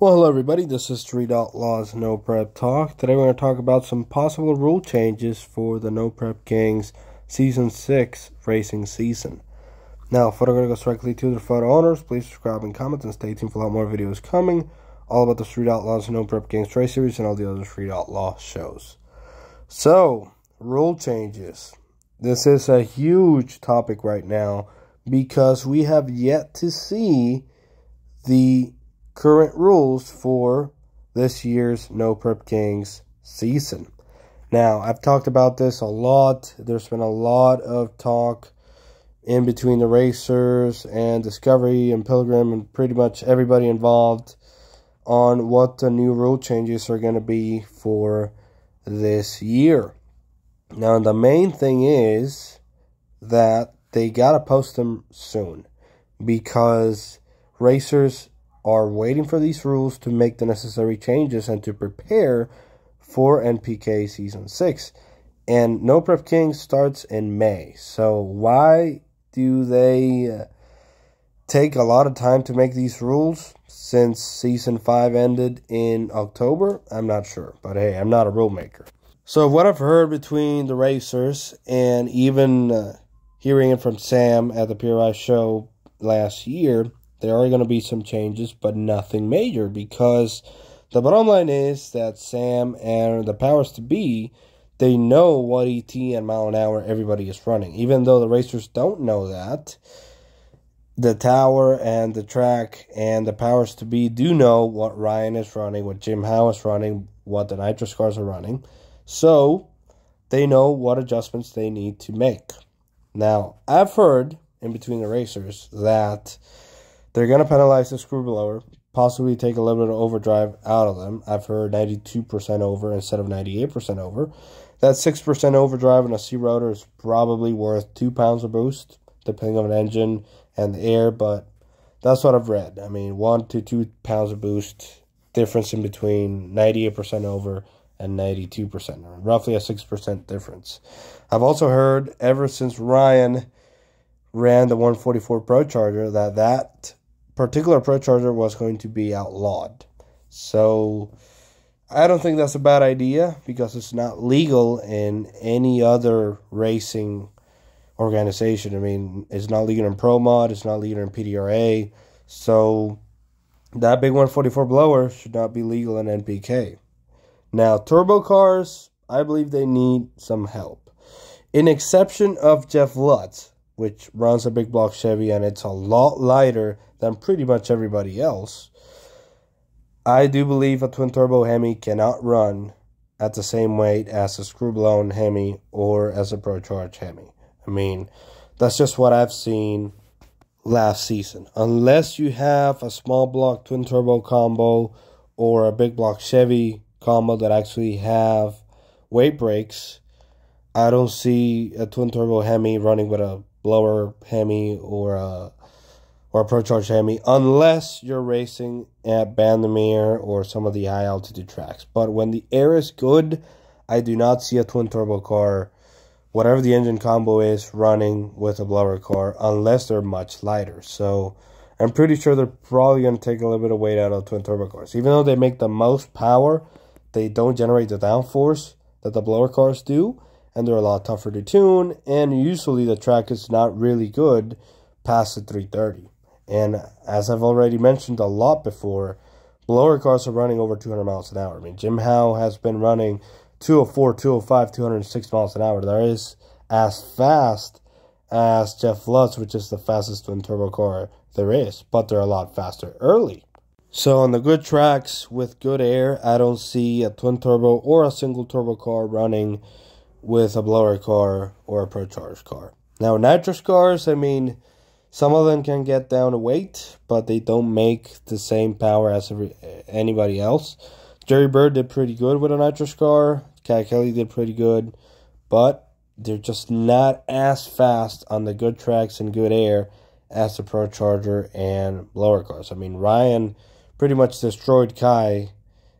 Well, hello everybody, this is Street Outlaws No Prep Talk. Today we're going to talk about some possible rule changes for the No Prep Kings Season 6 racing season. Now, before we're going to go directly to the photo owners, please subscribe and comment and stay tuned for a lot more videos coming, all about the Street Outlaws No Prep Kings race series and all the other Street Outlaw shows. So, rule changes. This is a huge topic right now because we have yet to see the current rules for this year's No Prep Kings season. Now, I've talked about this a lot. There's been a lot of talk in between the racers and Discovery and Pilgrim and pretty much everybody involved on what the new rule changes are going to be for this year. Now, the main thing is that they got to post them soon because racers are waiting for these rules to make the necessary changes and to prepare for NPK Season 6. And No Prep Kings starts in May. So why do they take a lot of time to make these rules since Season 5 ended in October? I'm not sure. But hey, I'm not a rule maker. So what I've heard between the racers and even hearing it from Sam at the PRI show last year, there are going to be some changes, but nothing major, because the bottom line is that Sam and the powers to be, they know what ET and mile an hour everybody is running. Even though the racers don't know that, the tower and the track and the powers to be do know what Ryan is running, what Jim Howe is running, what the Nitrous cars are running. So they know what adjustments they need to make. Now, I've heard in between the racers that they're going to penalize the screw blower, possibly take a little bit of overdrive out of them. I've heard 92% over instead of 98% over. That 6% overdrive on a C rotor is probably worth 2 pounds of boost, depending on the engine and the air, but that's what I've read. I mean, 1 to 2 pounds of boost difference in between 98% over and 92%, or roughly a 6% difference. I've also heard ever since Ryan ran the 144 ProCharger that particular ProCharger was going to be outlawed. So I don't think that's a bad idea because it's not legal in any other racing organization. I mean, it's not legal in Pro Mod, it's not legal in PDRA. So that big 144 blower should not be legal in NPK. Now, turbo cars, I believe they need some help. In exception of Jeff Lutz, which runs a big block Chevy and it's a lot lighter than pretty much everybody else, I do believe a twin-turbo Hemi cannot run at the same weight as a screw-blown Hemi or as a ProCharge Hemi. I mean, that's just what I've seen last season. Unless you have a small block twin-turbo combo or a big block Chevy combo that actually have weight brakes, I don't see a twin-turbo Hemi running with a blower Hemi or a ProCharge Hemi unless you're racing at Bandamere or some of the high altitude tracks. But when the air is good, I do not see a twin turbo car, whatever the engine combo is, running with a blower car unless they're much lighter. So I'm pretty sure they're probably going to take a little bit of weight out of twin turbo cars. Even though they make the most power, they don't generate the downforce that the blower cars do, and they're a lot tougher to tune, and usually the track is not really good past the 330. And as I've already mentioned a lot before, blower cars are running over 200 miles an hour. I mean, Jim Howe has been running 204, 205, 206 miles an hour. That is as fast as Jeff Lutz, which is the fastest twin-turbo car there is, but they're a lot faster early. So on the good tracks with good air, I don't see a twin-turbo or a single-turbo car running with a blower car or a ProCharge car. Now, nitrous cars, I mean, some of them can get down to weight, but they don't make the same power as anybody else. Jerry Bird did pretty good with a nitrous car. Cat Kelly did pretty good, but they're just not as fast on the good tracks and good air as the ProCharger and blower cars. I mean, Ryan pretty much destroyed Kai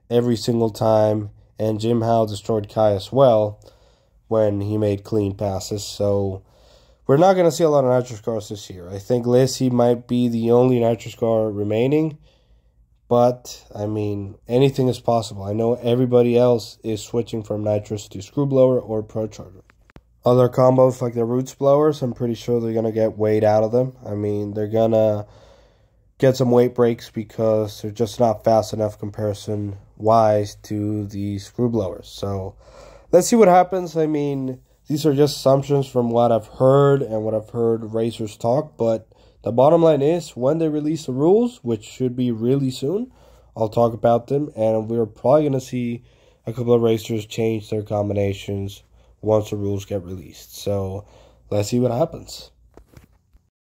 every single time, and Jim Howe destroyed Kai as well when he made clean passes. So we're not going to see a lot of nitrous cars this year. I think Lissy might be the only nitrous car remaining, But, I mean, anything is possible. I know everybody else is switching from Nitrous to Screwblower or ProCharger. Other combos like the Roots Blowers, I'm pretty sure they're going to get weight out of them. I mean, they're going to get some weight breaks because they're just not fast enough comparison-wise to the Screwblowers. So, let's see what happens. I mean, these are just assumptions from what I've heard and what I've heard racers talk, but the bottom line is, when they release the rules, which should be really soon, I'll talk about them, and we're probably going to see a couple of racers change their combinations once the rules get released. So, let's see what happens.